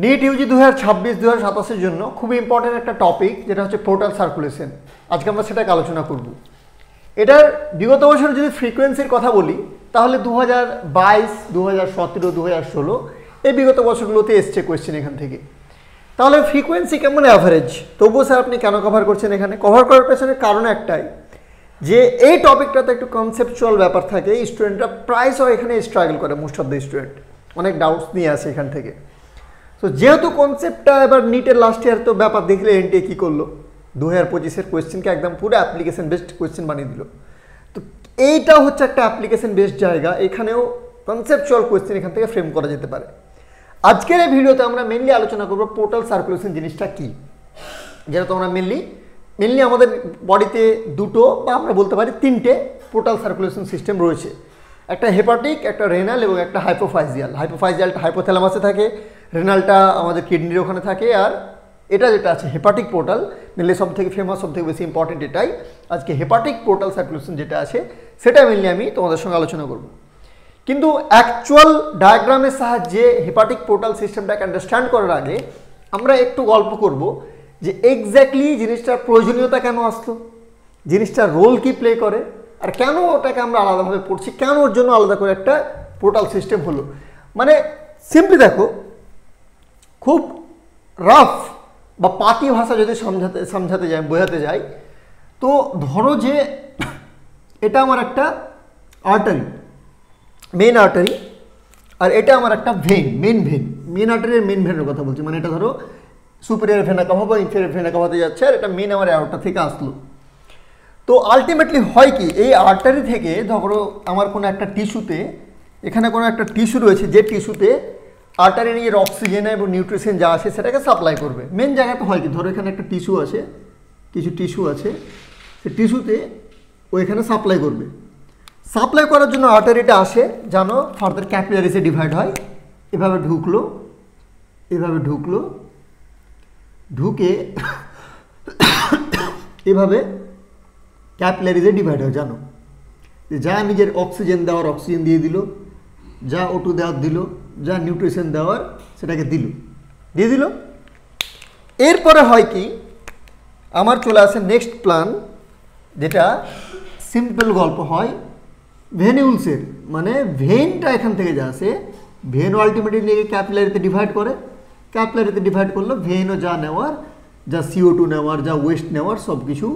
NEET Yuji 2026-2027 জন্য খুব important একটা টপিক, যেটা হচ্ছে পোর্টাল সার্কুলেশন। আজকে আমরা সেটাকে আলোচনা করব। এটার বিগত বছর যদি ফ্রিকোয়েন্সির কথা বলি, তাহলে 2022, 2017, 2016 এই বিগত বছরগুলোতে এসছে কোয়েশ্চেন এখান থেকে। তাহলে ফ্রিকোয়েন্সি কেমন অ্যাভারেজ, তবুও স্যার আপনি কেন কভার করছেন এখানে? কভার করার পেছনে কারণ একটাই, যে এই টপিকটাতে একটু কনসেপচুয়াল ব্যাপার থাকে। স্টুডেন্টরা প্রায়শই এখানে স্ট্রাগল করে, মোস্ট অফ দ্য স্টুডেন্ট অনেক ডাউটস নিয়ে আসে এখান থেকে। তো যেহেতু কনসেপ্টটা এবার নিটের লাস্ট ইয়ার তো ব্যাপার দেখলে এনটিএ কী করলো, 2025-এর কোয়েশ্চেনকে একদম পুরো অ্যাপ্লিকেশন বেসড কোয়েশ্চেন বানিয়ে দিল। তো এইটা হচ্ছে একটা অ্যাপ্লিকেশন বেসড জায়গা, এখানেও কনসেপচুয়াল কোয়েশ্চেন এখান থেকে ফ্রেম করা যেতে পারে। আজকের এই ভিডিওতে আমরা মেনলি আলোচনা করবো পোর্টাল সার্কুলেশন জিনিসটা কী, যেটা তো আমরা মেনলি আমাদের বডিতে দুটো বা আমরা বলতে পারি তিনটে পোর্টাল সার্কুলেশন সিস্টেম রয়েছে। একটা হেপাটিক, একটা রেনাল এবং একটা হাইপোফাইজিয়াল। হাইপোফাইজিয়ালটা হাইপোথ্যালামাসে থাকে, রেনালটা আমাদের কিডনির ওখানে থাকে, আর এটা যেটা আছে হেপাটিক পোর্টাল, মেনলি সব থেকে ফেমাস, সব থেকে বেশি ইম্পর্টেন্ট এটাই। আজকে হেপাটিক পোর্টাল সার্কুলেশন যেটা আছে সেটা মেনলি আমি তোমাদের সঙ্গে আলোচনা করব। কিন্তু অ্যাকচুয়াল ডায়াগ্রামের সাহায্যে হেপাটিক পোর্টাল সিস্টেমটাকে আন্ডারস্ট্যান্ড করার আগে আমরা একটু গল্প করব যে এক্স্যাক্টলি জিনিসটার প্রয়োজনীয়তা কেন আসলো, জিনিসটার রোল কি প্লে করে, আর কেন ওটাকে আমরা আলাদাভাবে পড়ছি, কেন ওর জন্য আলাদা করে একটা পোর্টাল সিস্টেম হলো। মানে সিম্পলি দেখো, খুব রাফ বা পাতি ভাষা যদি বোঝাতে যাই, তো ধরো যে এটা আমার একটা আর্টারি, মেন আর্টারি, আর এটা আমার একটা ভেন, মেন আর্টারির মেন ভেনের কথা বলছি। মানে এটা ধরো সুপিরিয়র ভেনা কাভা বা ইনফেরিয়র ভেনা কাভাতে যাচ্ছে, আর এটা মেন আমার অ্যাওর্টা থেকে আসলো। তো আলটিমেটলি হয় কি, এই আর্টারি থেকে ধরো আমার কোনো একটা টিস্যুতে, এখানে কোনো একটা টিস্যু রয়েছে, যে টিস্যুতে আর্টারি নিজের অক্সিজেন এবং নিউট্রিশন যা আছে সেটাকে সাপ্লাই করবে। মেন জায়গাটা হয় কি, ধরো এখানে একটা টিস্যু আছে, কিছু টিস্যু আছে, সে টিস্যুতে ও এখানে সাপ্লাই করবে। সাপ্লাই করার জন্য আর্টারিটা আসে, জানো, ফার্দার ক্যাপিলারিসে ডিভাইড হয়। এভাবে ঢুকলো, এভাবে ঢুকলো, ঢুকে এভাবে ক্যাপিলারিসে ডিভাইড হয়। জানো, যা নিজের অক্সিজেন দেওয়ার অক্সিজেন দিয়ে দিল, যা O2 দেওয়ার দিল, যা নিউট্রিশন দেওয়ার সেটাকে দিয়ে দিল। এরপরে হয় কি, আমার চলে আসে নেক্সট প্ল্যান, যেটা সিম্পল গল্প হয় ভেনিউলসের। মানে ভেনটা এখান থেকে যা আসে, ভেন আলটিমেটলি নিয়ে ক্যাপিলারিতে ডিভাইড করে, ক্যাপিলারিতে ডিভাইড করলো, ভেনও যা নেওয়ার, যা CO2 নেওয়ার, যা ওয়েস্ট নেওয়ার সব কিছু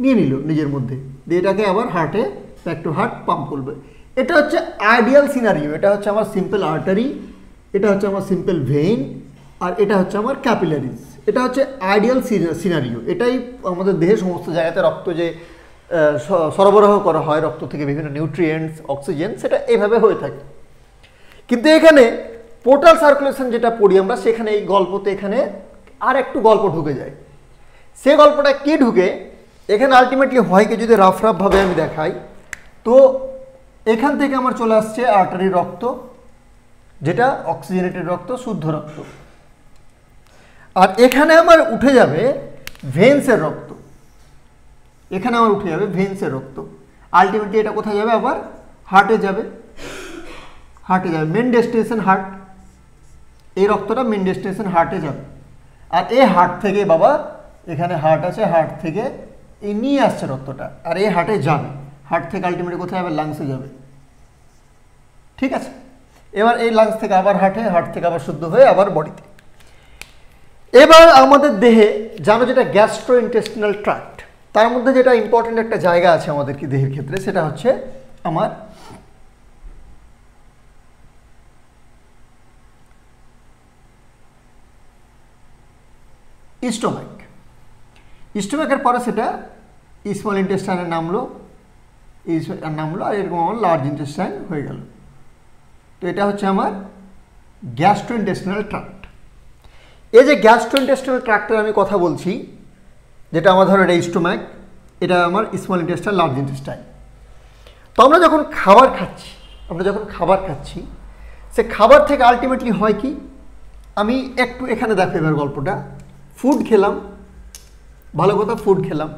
নিয়ে নিল নিজের মধ্যে, দিয়ে এটাকে আবার হার্টে ব্যাক টু হার্ট পাম্প করবে। এটা হচ্ছে আইডিয়াল সিনারিও। এটা হচ্ছে আমার সিম্পল আর্টারি, এটা হচ্ছে আমার সিম্পল ভেইন, আর এটা হচ্ছে আমার ক্যাপিলারিজ। এটা হচ্ছে আইডিয়াল সিনারিও। এটাই আমাদের দেহের সমস্ত জায়গাতে রক্ত যে সরবরাহ করা হয়, রক্ত থেকে বিভিন্ন নিউট্রিয়েন্টস, অক্সিজেন, সেটা এভাবে হয়ে থাকে। কিন্তু এখানে পোর্টাল সার্কুলেশন যেটা পড়ি আমরা, সেখানে এই গল্পতে এখানে আর একটু গল্প ঢুকে যায়। সে গল্পটা কি ঢুকে, এখানে আলটিমেটলি হয় কি, যদি রাফভাবে আমি দেখাই, তো এখান থেকে আমার চলে আসছে আর্টারির রক্ত, যেটা অক্সিজেনেটেড রক্ত, শুদ্ধ রক্ত, আর এখানে আমার উঠে যাবে ভেন্সের রক্ত। এখানে আমার উঠে যাবে ভেন্সের রক্ত। আলটিমেটলি এটা কোথায় যাবে, আবার হার্টে যাবে, মেন ডেস্টিনেশন হার্ট। এই রক্তটা মেন ডেস্টিনেশন হার্টে যাবে, আর এই হার্ট থেকে, বাবা এখানে হার্ট আছে, হার্ট থেকে এই নিয়ে আসছে রক্তটা, আর এই হার্টে যাবে, হার্ট থেকে আলটিমেটলি কোথায় যাবে, লাংসে যাবে। ঠিক আছে, এবার এই লাংস থেকে আবার হার্টে, হার্ট থেকে আবার শুদ্ধ হয়ে আবার বডিতে। এবার আমাদের দেহে জানো, যেটা গ্যাস্ট্রোইন্টেস্টিনাল ট্র্যাক্ট, তার মধ্যে যেটা ইম্পর্টেন্ট একটা জায়গা আছে আমাদের কি দেহের ক্ষেত্রে, সেটা হচ্ছে আমার স্টোমাক। স্টোমাকের পরে সেটা স্মল ইন্টেস্টাইনে নামলো, আর এরকম আমার লার্জ ইন্টেস্টাইন হয়ে গেল। তো এটা হচ্ছে আমার গ্যাস্ট্রোইন্টেস্টিনাল ট্র্যাক্ট। এই যে গ্যাস্ট্রোইন্টেস্টিনাল ট্র্যাক্টের আমি কথা বলছি, যেটা আমার ধরো এটা স্টোমাক, এটা আমার স্মল ইন্টেস্টাইন, লার্জ ইন্টেস্টাইন। তো আমরা যখন খাবার খাচ্ছি, সে খাবার থেকে আলটিমেটলি হয় কি, আমি একটু এখানে দেখো এবার গল্পটা, ফুড খেলাম, ভালো কথা, ফুড খেলাম,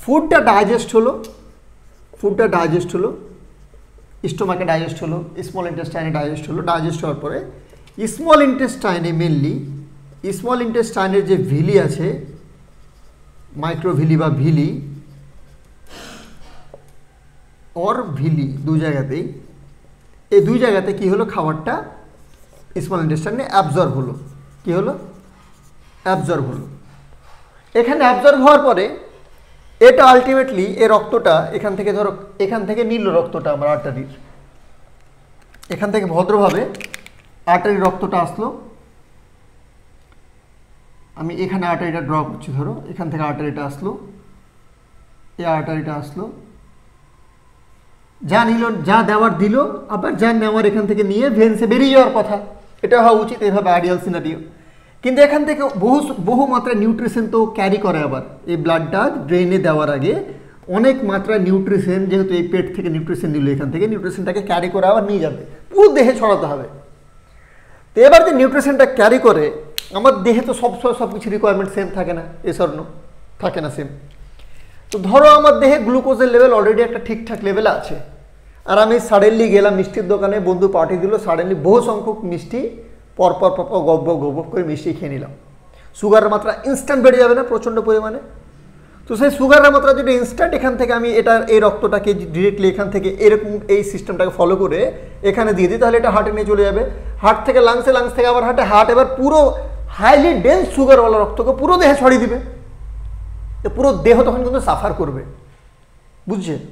ফুডটা ডাইজেস্ট হলো, স্টোমাকে ডাইজেস্ট হলো, স্মল ইন্টেস্টাইনে ডাইজেস্ট হলো, ডাইজেস্ট হওয়ার পরে স্মল ইন্টেস্টাইনে মেনলি স্মল ইন্টেস্টাইনের যে ভিলি আছে, মাইক্রোভিলি বা ভিলি অর ভিলি, দু জায়গাতেই, এই দুই জায়গাতে কি হলো, খাবারটা স্মল ইন্টেস্টাইনে অ্যাবজর্ব হলো। কি হলো? অ্যাবজর্ব হলো। এখানে অ্যাবজর্ব হওয়ার পরে এটা আলটিমেটলি এই রক্তটা এখান থেকে, ধরো এখান থেকে নিল রক্তটা আমার আর্টারির, এখান থেকে ভদ্রভাবে আর্টারির রক্তটা আসলো, আমি এখানে আর্টারিটা ড্র করছি, ধরো এখান থেকে আর্টারিটা আসলো, এই আর্টারিটা আসলো, যা নিল, যা দেওয়ার দিল, আবার যা নেওয়ার এখান থেকে নিয়ে ভেন্সে বেরিয়ে যাওয়ার কথা, এটা হওয়া উচিত, এভাবে আইডিয়াল সিনারিও। কিন্তু এখান থেকে বহু মাত্রায় নিউট্রিশন তো ক্যারি করে, আবার এই ব্লাডটা ড্রেনে দেওয়ার আগে অনেক মাত্রায় নিউট্রিশন, যেহেতু এই পেট থেকে নিউট্রিশন নিল, এখান থেকে নিউট্রিশনটাকে ক্যারি করে আবার নিয়ে যাবে, পুরো দেহে ছড়াতে হবে। তো এবার যে নিউট্রিশনটা ক্যারি করে, আমার দেহে তো সব কিছু রিকোয়ারমেন্ট সেম থাকে না, এসর্ণ থাকে না সেম। তো ধরো আমার দেহে গ্লুকোজের লেভেল অলরেডি একটা ঠিকঠাক লেভেলে আছে, আর আমি সাডেনলি গেলাম মিষ্টির দোকানে, বন্ধু পার্টি দিল, সাডেনলি বহু সংখ্যক মিষ্টি পরপর গব করে মিষ্টি খেয়ে নিলাম। সুগারের মাত্রা ইনস্ট্যান্ট বেড়ে যাবে না প্রচণ্ড পরিমাণে? তো সেই সুগারের মাত্রা যদি ইনস্ট্যান্ট এখান থেকে আমি এই রক্তটাকে ডিরেক্টলি এখান থেকে এরকম এই সিস্টেমটাকে ফলো করে এখানে দিয়ে দিই, তাহলে এটা হার্টে নিয়ে চলে যাবে, হার্ট থেকে লাংসে, লাংস থেকে আবার হার্টে, হার্ট এবার পুরো হাইলি ডেন্স সুগারওয়ালা রক্তকে পুরো দেহে ছড়িয়ে দিবে। পুরো দেহ তখন কিন্তু সাফার করবে।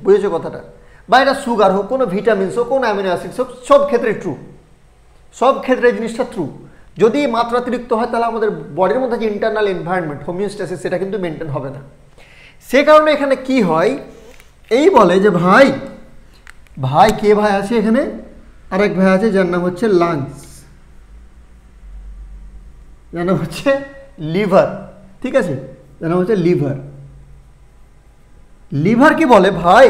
বুঝেছো কথাটা? বা এটা সুগার হোক, কোনো ভিটামিনস হোক, কোনো অ্যামিনো অ্যাসিডস হোক, সব ক্ষেত্রে ট্রু, সব ক্ষেত্রে এই জিনিসটা ট্রু। যদি মাত্রাতিরিক্ত হয় তাহলে আমাদের বডির মধ্যে যে ইন্টারনাল এনভায়রনমেন্ট, হোমিওস্ট্যাসিস, সেটা কিন্তু মেনটেন হবে না। সে কারণে এখানে কি হয়, এই বলে যে ভাই কে ভাই আছে এখানে, আরেক ভাই আছে যার নাম হচ্ছে লাংস, যার নাম হচ্ছে লিভার, ঠিক আছে, যার নাম হচ্ছে লিভার। লিভার কি বলে, ভাই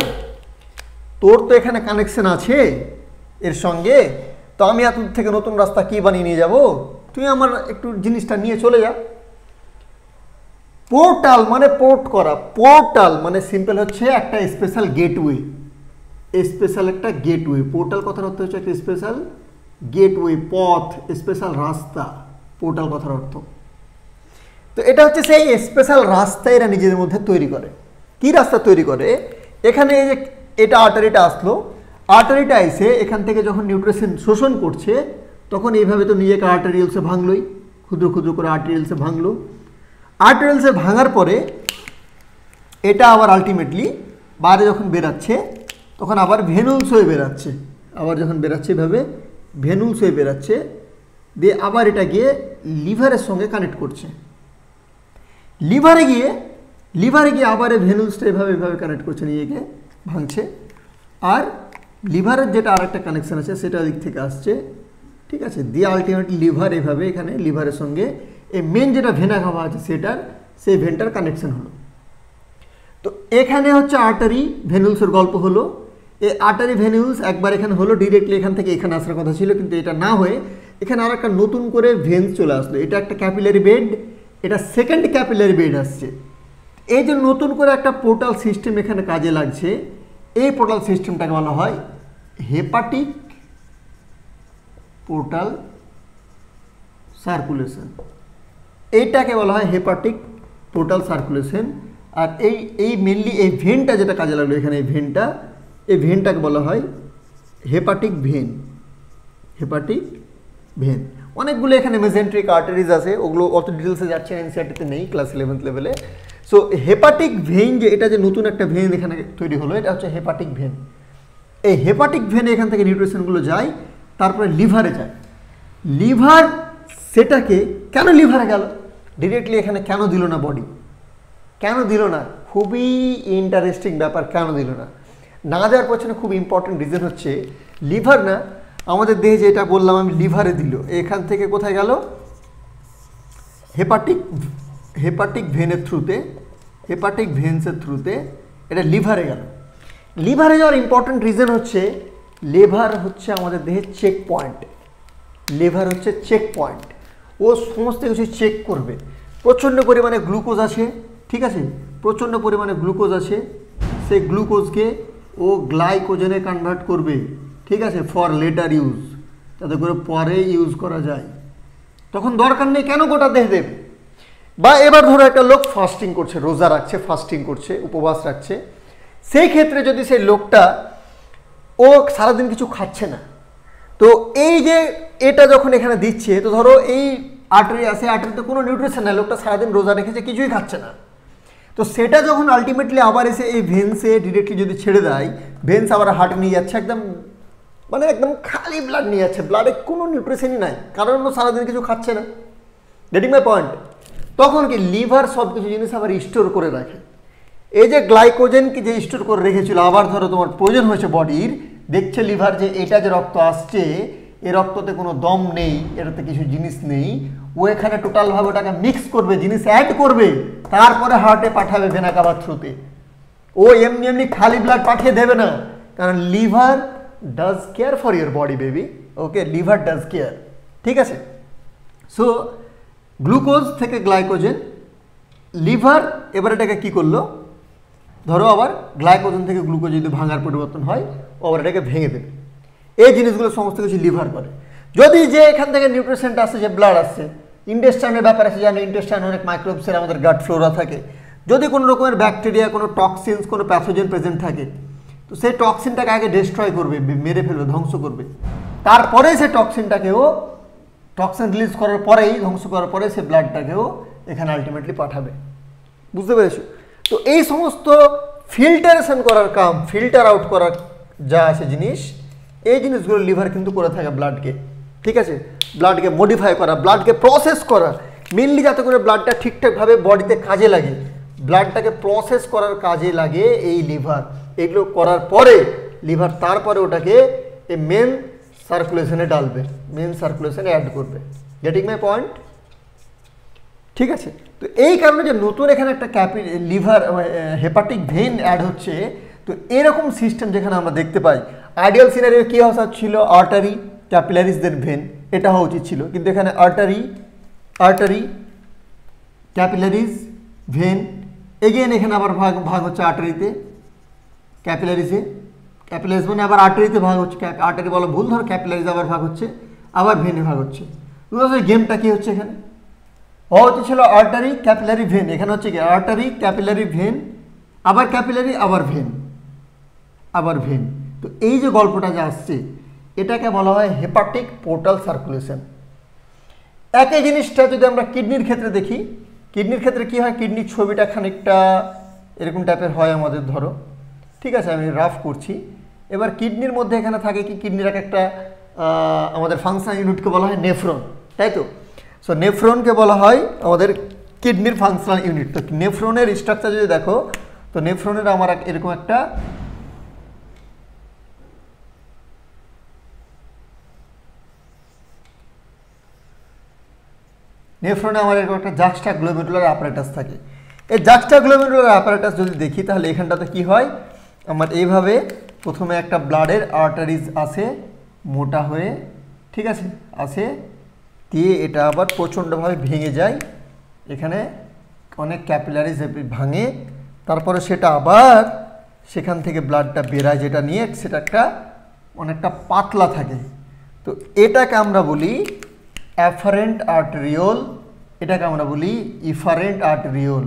তোর তো এখানে কানেকশন আছে এর সঙ্গে, তো আমি এত থেকে নতুন রাস্তা কি বানিয়ে নিয়ে যাব, তুই আমার একটু জিনিসটা নিয়ে চলে যা। পোর্টাল মানে পোর্ট করা, পোর্টাল মানে সিম্পল হচ্ছে একটা স্পেশাল গেটওয়ে, স্পেশাল একটা গেটওয়ে। পোর্টাল কথার অর্থ হচ্ছে একটা স্পেশাল গেটওয়ে, পথ, স্পেশাল রাস্তা, পোর্টাল কথার অর্থ। তো এটা হচ্ছে সেই স্পেশাল রাস্তা এরা নিজেদের মধ্যে তৈরি করে। কি রাস্তা তৈরি করে, এখানে এই যে এটা আর্টারিটা আসলো, আর্টারিটা এসে এখান থেকে যখন নিউট্রিশন শোষণ করছে, তখন এইভাবে তো নিজেকে আর্টারিয়ালসে ভাঙলোই, ক্ষুদ্র ক্ষুদ্র করে আর্টারিয়ালসে ভাঙলো। আর্টারিয়ালসে ভাঙার পরে এটা আবার আলটিমেটলি বাইরে যখন বেরাচ্ছে, তখন আবার ভেনুলস হয়ে বেরাচ্ছে, আবার যখন বেরাচ্ছে এভাবে ভেনুলস হয়ে বেরাচ্ছে, দিয়ে আবার এটা গিয়ে লিভারের সঙ্গে কানেক্ট করছে। লিভারে গিয়ে আবার এই ভেনুলসটা এভাবে কানেক্ট করছে, নিজেকে ভাঙছে। আর লিভারের যেটা আরেকটা কানেকশান আছে সেটা দিক থেকে আসছে, ঠিক আছে, দিয়ে আলটিমেটলি লিভার এভাবে এখানে লিভারের সঙ্গে এই মেন যেটা ভেনা খাওয়া আছে সেই ভেনটার কানেকশন হলো। তো এখানে হচ্ছে আর্টারি ভেনুলসের গল্প হলো। এই আর্টারি ভেনুলস একবার এখানে হলো, ডিরেক্টলি এখান থেকে এখানে আসার কথা ছিল, কিন্তু এটা না হয়ে এখানে আর একটা নতুন করে ভেন্স চলে আসলো। এটা একটা ক্যাপিলারি বেড, এটা সেকেন্ড ক্যাপিলারি বেড আসছে। এই যে নতুন করে একটা পোর্টাল সিস্টেম এখানে কাজে লাগছে, এই পোর্টাল সিস্টেমটাকে বলা হয় হেপাটিক পোর্টাল সার্কুলেশন। এইটাকে বলা হয় হেপাটিক পোর্টাল সার্কুলেশন। আর এই মেনলি এই ভেনটা যেটা কাজে লাগলো এখানে, এই ভেনটাকে বলা হয় হেপাটিক ভেন। অনেকগুলো এখানে মেজেন্ট্রিক আর্টারিজ আছে, ওগুলো অত ডিটেলসে যাচ্ছে না, এনসিআরটিতে নেই ক্লাস 11th লেভেলে। সো হেপাটিক ভেন যে এটা যে নতুন একটা ভেন এখানে তৈরি হলো, এটা হচ্ছে হেপাটিক ভেন। এই হেপাটিক ভেনে এখান থেকে নিউট্রিশনগুলো যায়, তারপরে লিভারে যায়। লিভার সেটাকে কেন লিভারে গেল ডিরেক্টলি এখানে কেন দিল না বডি, কেন দিল না, খুবই ইন্টারেস্টিং ব্যাপার। কেন দিল না দেওয়ার পেছনে খুব ইম্পর্টেন্ট রিজন হচ্ছে লিভার না, আমাদের দেহে যেটা বললাম আমি লিভারে দিল, এখান থেকে কোথায় গেল, হেপাটিক ভেনের থ্রুতে, হেপাটিক ভেন্সের থ্রুতে এটা লিভারে গেল। লিভারে যাওয়ার ইম্পর্টেন্ট রিজন হচ্ছে লিভার হচ্ছে আমাদের দেহের চেক পয়েন্ট। লিভার হচ্ছে চেক পয়েন্ট, ও সমস্ত কিছু চেক করবে। প্রচণ্ড পরিমাণে গ্লুকোজ আছে, ঠিক আছে, প্রচণ্ড পরিমাণে গ্লুকোজ আছে, সেই গ্লুকোজকে ও গ্লাইকোজেনে কনভার্ট করবে, ঠিক আছে, ফর লেটার ইউজ। যাতে করে পরে ইউজ করা যায়, তখন দরকার নেই কেন গোটা দেহ দেবে। বা এবার ধরো একটা লোক ফাস্টিং করছে, রোজা রাখছে, ফাস্টিং করছে, উপবাস রাখছে, সেই ক্ষেত্রে যদি সেই লোকটা ও সারাদিন কিছু খাচ্ছে না, তো এই যে এটা যখন এখানে দিচ্ছে, তো ধরো এই আর্টারি আছে, আর্টারিতে কোনো নিউট্রিশন নেই, লোকটা সারাদিন রোজা রেখেছে, কিছুই খাচ্ছে না, তো সেটা যখন আলটিমেটলি আবার এসে এই ভেন্সে ডিরেক্টলি যদি ছেড়ে দেয়, ভেন্স আবার হার্টে নিয়ে যাচ্ছে, একদম মানে একদম খালি ব্লাড নিয়ে যাচ্ছে, ব্লাডে কোনো নিউট্রিশনই নাই, কারণ ও সারাদিন কিছু খাচ্ছে না। Getting my point? তখন কি লিভার সব কিছু জিনিস আবার স্টোর করে রাখে। এই যে গ্লাইকোজেনকে যে স্টোর করে রেখেছিল, আবার ধরো তোমার প্রয়োজন হয়েছে বডির, দেখছে লিভার যে এটা যে রক্ত আসছে, এ রক্ততে কোনো দম নেই, এটাতে কিছু জিনিস নেই, ও এখানে টোটালভাবে ওটাকে মিক্স করবে, জিনিস অ্যাড করবে, তারপরে হার্টে পাঠাবে ভেনা কাভার থ্রুতে। ও এমনি এমনি খালি ব্লাড পাঠিয়ে দেবে না, কারণ liver does care for your body baby. Okay, liver does care, ঠিক আছে। সো গ্লুকোজ থেকে গ্লাইকোজেন, লিভার এবার এটাকে কী করলো, ধরো আবার গ্লাইকোজেন থেকে গ্লুকোজ যদি ভাঙার পরিবর্তন হয়, ও আবার এটাকে ভেঙে দেবে। এই জিনিসগুলো সমস্ত কিছু লিভার করে। যদি যে এখান থেকে নিউট্রিশনটা আসছে, যে ব্লাড আসছে, ইন্টেস্টাইনের ব্যাপার আছে, জানো ইন্টেস্টাইন অনেক মাইক্রোবসের আমাদের গাট ফ্লোরা থাকে, যদি কোনো রকমের ব্যাকটেরিয়া, কোনো টক্সিনস, কোনো প্যাথোজেন প্রেজেন্ট থাকে, তো সেই টক্সিনটাকে আগে ডিস্ট্রয় করবে, মেরে ফেলবে, ধ্বংস করবে, তারপরে সে টক্সিনটাকেও, টক্সিন রিলিজ করার পরেই, ধ্বংস করার পরে সে ব্লাডটাকেও এখানে আলটিমেটলি পাঠাবে। বুঝতে পেরেছো? তো এই সমস্ত ফিল্টারেশন করার কাম, ফিল্টার আউট করার যা আছে জিনিস, এই জিনিসগুলো লিভার কিন্তু করে থাকে ব্লাডকে, ঠিক আছে। ব্লাডকে মডিফাই করা, ব্লাডকে প্রসেস করা, মেনলি যাতে করে ব্লাডটা ঠিকঠাকভাবে বডিতে কাজে লাগে, ব্লাডটাকে প্রসেস করার কাজে লাগে এই লিভার। এগুলো করার পরে লিভার তারপরে ওটাকে এই মেন সার্কুলেশনে ডালবে, মেন সার্কুলেশনে অ্যাড করবে। Getting my point? ঠিক আছে। তো এই কারণে যে নতুন এখানে একটা লিভার হেপাটিক ভেন অ্যাড হচ্ছে, তো এরকম সিস্টেম যেখানে আমরা দেখতে পাই, আইডিয়াল সিনারিও কী হওয়া ছিল, আর্টারি, ক্যাপিলারিজ, দেন ভেন, এটা হওয়া উচিত ছিল, কিন্তু এখানে আর্টারি, ক্যাপিলারিজ, ভেন, এগেন এখানে আবার ভাগ হচ্ছে আর্টারিতে, ক্যাপিলারিজে, ক্যাপিলারিজ মানে আবার আর্টারিতে ভাগ হচ্ছে, আর্টারি বলা ভুল, ধরো ক্যাপিলারিজ আবার ভাগ হচ্ছে, আবার ভেনে ভাগ হচ্ছে। গেমটা কি হচ্ছে এখানে, হচ্ছে ছিল আর্টারি, ক্যাপিলারি, ভেন, এখানে হচ্ছে কি আর্টারি, ক্যাপিলারি, ভেন, আবার ক্যাপিলারি, আবার ভেন, আবার ভেন। তো এই যে গল্পটা যে আসছে, এটাকে বলা হয় হেপাটিক পোর্টাল সার্কুলেশন। একই জিনিসটা যদি আমরা কিডনির ক্ষেত্রে দেখি, কিডনির ক্ষেত্রে কি হয়, কিডনির ছবিটা খানিকটা এরকম টাইপের হয় আমাদের, ধরো, ঠিক আছে, আমি রাফ করছি। এবার কিডনির মধ্যে এখানে থাকে কি, কিডনির একটা আমাদের ফাংশনাল ইউনিটকে বলা হয় নেফ্রন, তাই তো। সো নেফ্রনকে বলা হয় আমাদের কিডনির ফাংশনাল ইউনিট। তো নেফ্রনের স্ট্রাকচার যদি দেখো, তো নেফ্রনের আমার এরকম একটা নেফ্রনে আমার এরকম একটা জাক্সটাগ্লোমেরুলার অ্যাপারেটাস থাকে। এই জাক্সটাগ্লোমেরুলার অ্যাপারেটাস যদি দেখি, তাহলে এখানটাতে কি হয়, আমার এইভাবে প্রথমে একটা ব্লাডের আর্টারিজ আসে মোটা হয়ে, ঠিক আছে, আসে, দিয়ে এটা আবার প্রচণ্ডভাবে ভেঙে যায়, এখানে অনেক ক্যাপিলারিজ ভাঙে, তারপরে সেটা আবার সেখান থেকে ব্লাডটা বেরায়, যেটা নিয়ে সেটা একটা অনেকটা পাতলা থাকে। তো এটাকে আমরা বলি অ্যাফারেন্ট আর্টেরিওল, এটাকে আমরা বলি ইফারেন্ট আর্টেরিওল।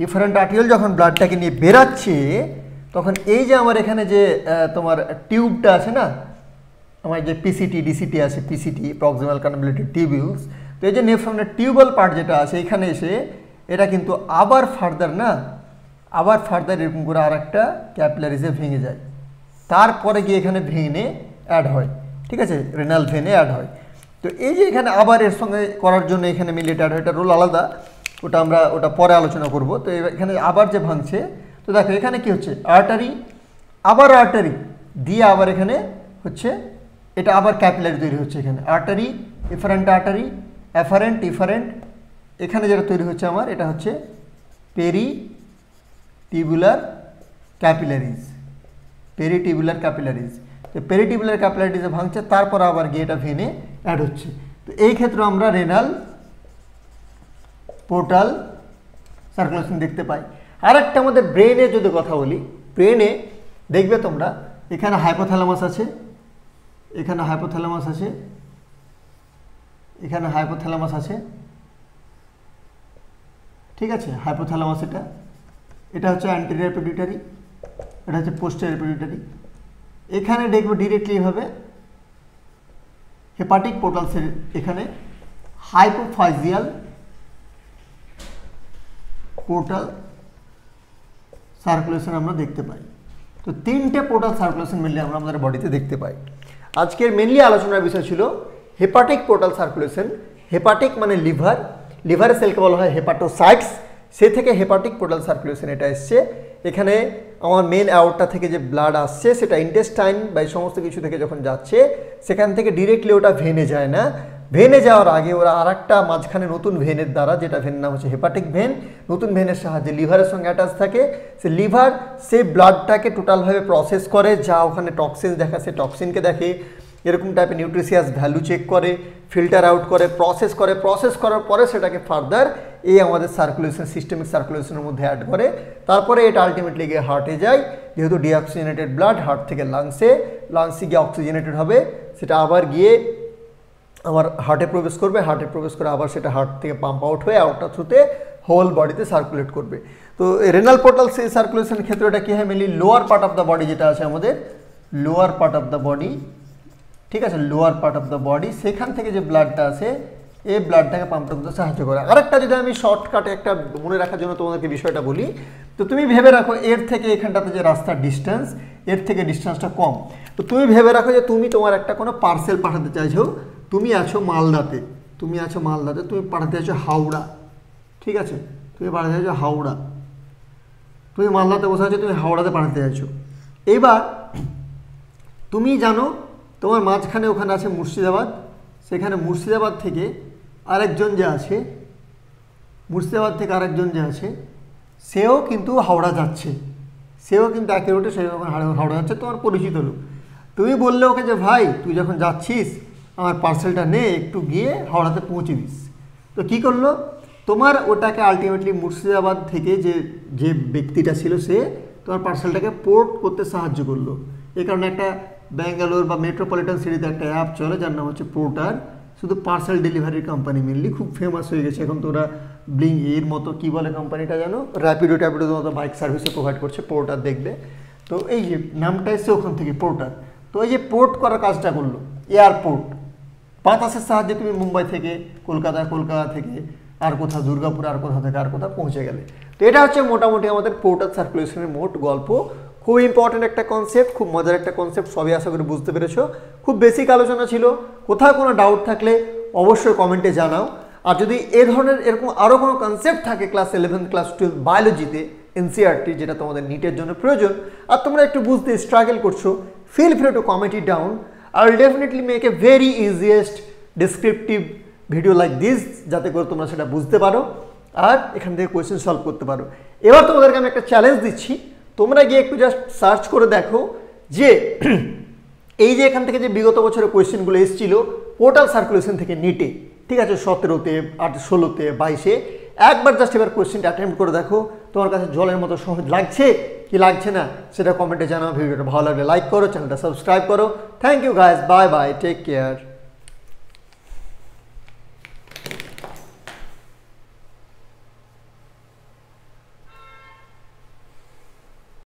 ইফারেন্ট আর্টেরিওল যখন ব্লাডটাকে নিয়ে বেরাচ্ছে, তখন এই যে আমার এখানে যে তোমার টিউবটা আছে না, আমার যে পিসিটি, ডিসিটি আছে, পিসিটি, প্রক্সিমাল কনভলিউটেড টিউবিউলস, তো এই যে নেফ্রনের টিউবাল পার্ট যেটা আছে, এখানে এসে এটা কিন্তু আবার ফার্দার এরকম করে আর একটা ক্যাপিলারিজে ভেঙে যায়, তারপরে গিয়ে এখানে ভেনে অ্যাড হয়, ঠিক আছে, রেনাল ভেনে অ্যাড হয়। তো এই যে এখানে আবার এর সঙ্গে করার জন্য এখানে মিলিয়েট অ্যাড হয়, এটা রোল আলাদা, ওটা পরে আলোচনা করব। তো এখানে আবার যে ভাঙছে, তো দেখো এখানে কি হচ্ছে, আর্টারি, আবার আর্টারি দিয়ে আবার এখানে হচ্ছে, এটা আবার ক্যাপিলারি তৈরি হচ্ছে, এখানে artery, efferent artery, afferent, efferent, এখানে যেটা তৈরি হচ্ছে আমার, এটা হচ্ছে পেরিটিবুলার ক্যাপিলারিজ, পেরিটিবুলার ক্যাপিলারিজ। তো পেরিটিবুলার ক্যাপিলারিজে ভাঙছে, তারপর আবার গিয়ে এটা ভেনে অ্যাড হচ্ছে। তো এই ক্ষেত্রে আমরা রেনাল পোর্টাল সার্কুলেশন দেখতে পাই। আর একটা আমাদের ব্রেনে যদি কথা বলি, ব্রেনে দেখবে তোমরা এখানে হাইপোথ্যালামাস আছে, এখানে হাইপোথ্যালামাস আছে, এখানে হাইপোথ্যালামাস আছে, ঠিক আছে, হাইপোথ্যালামাস এটা হচ্ছে অ্যান্টেরিয়র পিটুইটারি, এটা হচ্ছে পোস্টেরিয়র পিটুইটারি। এখানে দেখবো ডিরেক্টলি হবে হেপাটিক পোর্টাল সেল, এখানে হাইপোফাইজিয়াল পোর্টাল সার্কুলেশন আমরা দেখতে পাই। তো তিনটে পোর্টাল সার্কুলেশন মেনলি আমরা আমাদের বডিতে দেখতে পাই। আজকের মেনলি আলোচনার বিষয় ছিল হেপাটিক পোর্টাল সার্কুলেশন। হেপাটিক মানে লিভার, লিভারের সেলকে বলা হয় হেপাটোসাইটস, সে থেকে হেপাটিক পোর্টাল সার্কুলেশন এটা এসছে। এখানে আমার মেন অ্যাওর্টা থেকে যে ব্লাড আসছে সেটা ইন্টেস্টাইন বা এই সমস্ত কিছু থেকে যখন যাচ্ছে সেখান থেকে ডিরেক্টলি ওটা ভেনে যায় না, ভেনে যাওয়ার আগে ওরা আর একটা মাঝখানে নতুন ভেনের দ্বারা, যেটা ভেনের নাম হচ্ছে হেপাটিক ভেন, নতুন ভেনের সাহায্যে লিভারের সঙ্গে অ্যাটাচ থাকে। সে লিভার সেই ব্লাডটাকে টোটালভাবে প্রসেস করে, যা ওখানে টক্সিন দেখা সে টক্সিনকে দেখে, এরকম টাইপের নিউট্রিশিয়াস ভ্যালু চেক করে, ফিল্টার আউট করে, প্রসেস করার পরে সেটাকে ফার্দার এই আমাদের সার্কুলেশন, সিস্টেমিক সার্কুলেশনের মধ্যে অ্যাড করে। তারপরে এটা আলটিমেটলি গিয়ে হার্টে যায়, যেহেতু ডিঅক্সিজেনেটেড ব্লাড, হার্ট থেকে লাংসে গিয়ে অক্সিজেনেটেড হবে, সেটা আবার গিয়ে আমার হার্টে প্রবেশ করবে, হার্টে প্রবেশ করে আবার সেটা হার্ট থেকে পাম্প আউট হয়ে আউটটা থ্রুতে হোল বডিতে সার্কুলেট করবে। তো রেনাল পোর্টাল সেই সার্কুলেশনের ক্ষেত্রে এটা কী হয়, mainly lower part of the body যেটা আছে আমাদের, lower part of the body, ঠিক আছে, lower part of the body, সেখান থেকে যে ব্লাডটা আছে এই ব্লাডটাকে পাম্প করতে সাহায্য করে। আরেকটা যদি আমি শর্টকাটে একটা মনে রাখার জন্য তোমাদেরকে বিষয়টা বলি, তো তুমি ভেবে রাখো এর থেকে এখানটাতে যে রাস্তার ডিস্টেন্স, এর থেকে ডিস্টেন্সটা কম। তো তুমি ভেবে রাখো যে তুমি তোমার একটা কোনো পার্সেল পাঠাতে চাইছো, তুমি আছো মালদাতে, তুমি পাঠাতে চাইছো হাওড়া, ঠিক আছে, তুমি পাঠাতে চাইছো হাওড়া, তুমি মালদাতে বসে আছো, তুমি হাওড়াতে পাঠাতে চাইছো। এইবার তুমি জানো তোমার মাঝখানে ওখানে আছে মুর্শিদাবাদ, সেখানে মুর্শিদাবাদ থেকে আরেকজন যে আছে, সেও কিন্তু হাওড়া যাচ্ছে, সেও কিন্তু একই রুটে সে হাওড়া যাচ্ছে, তোমার পরিচিত লোক। তুমি বললে ওকে যে ভাই তুই যখন যাচ্ছিস আমার পার্সেলটা নে, একটু গিয়ে হাওড়াতে পৌঁছে দিস। তো কী করলো, তোমার ওটাকে আলটিমেটলি মুর্শিদাবাদ থেকে যে ব্যক্তিটা ছিল সে তোমার পার্সেলটাকে পোর্ট করতে সাহায্য করলো। এই কারণে একটা ব্যাঙ্গালোর বা মেট্রোপলিটন সিটিতে একটা অ্যাপ চলে যার নাম হচ্ছে পোর্টার, শুধু পার্সেল ডেলিভারির কোম্পানি, মেনলি খুব ফেমাস হয়ে গেছে এখন। তো ওরা ব্লিং এর মতো কী বলে কোম্পানিটা জানো, র্যাপিডোর মতো বাইক সার্ভিসে প্রোভাইড করছে, পোর্টার দেখবে। তো এই যে নামটা এসছে ওখান থেকে পোর্টার। তো এই যে পোর্ট করার কাজটা করলো, এয়ারপোর্ট বাতাসের সাহায্যে তুমি মুম্বাই থেকে কলকাতা থেকে আর কোথাও দুর্গাপুর, আর কোথাও থেকে আর কোথাও পৌঁছে গেলে। তো এটা হচ্ছে মোটামুটি আমাদের পোর্টাল সার্কুলেশনের মোট গল্প। খুব ইম্পর্টেন্ট একটা কনসেপ্ট, খুব মজার একটা কনসেপ্ট, সবই আশা করি বুঝতে পেরেছো। খুব বেসিক আলোচনা ছিল, কোথাও কোনো ডাউট থাকলে অবশ্যই কমেন্টে জানাও। আর যদি এ ধরনের এরকম আরও কোনো কনসেপ্ট থাকে ক্লাস 11 ক্লাস 12 বায়োলজিতে, এনসিইআরটি, যেটা তোমাদের নিটের জন্য প্রয়োজন আর তোমরা একটু বুঝতে স্ট্রাগল করছো, feel free to comment it down. I will definitely make a very easiest descriptive video like this, যাতে করে তোমরা সেটা বুঝতে পারো আর এখান থেকে কোয়েশ্চেন সলভ করতে পারো। এবার তোমাদেরকে আমি একটা চ্যালেঞ্জ দিচ্ছি, তোমরা গিয়ে একটু জাস্ট সার্চ করে দেখো যে এই যে এখান থেকে যে বিগত বছরের কোয়েশ্চেনগুলো এসেছিল পোর্টাল সার্কুলেশন থেকে নিটে, ঠিক আছে, 17তে, 16তে, 22-এ, একবার জাস্ট এবার কোয়েশ্চেনটা অ্যাটেম্প্ট করে দেখো, তোমার কাছে জলের মতো সহজ লাগছে কি লাগছে না সেটা কমেন্টে জানাও। ভিডিওটা ভালো লাগলে লাইক করো, চ্যানেলটা সাবস্ক্রাইব করো। Thank you guys, bye bye, take care.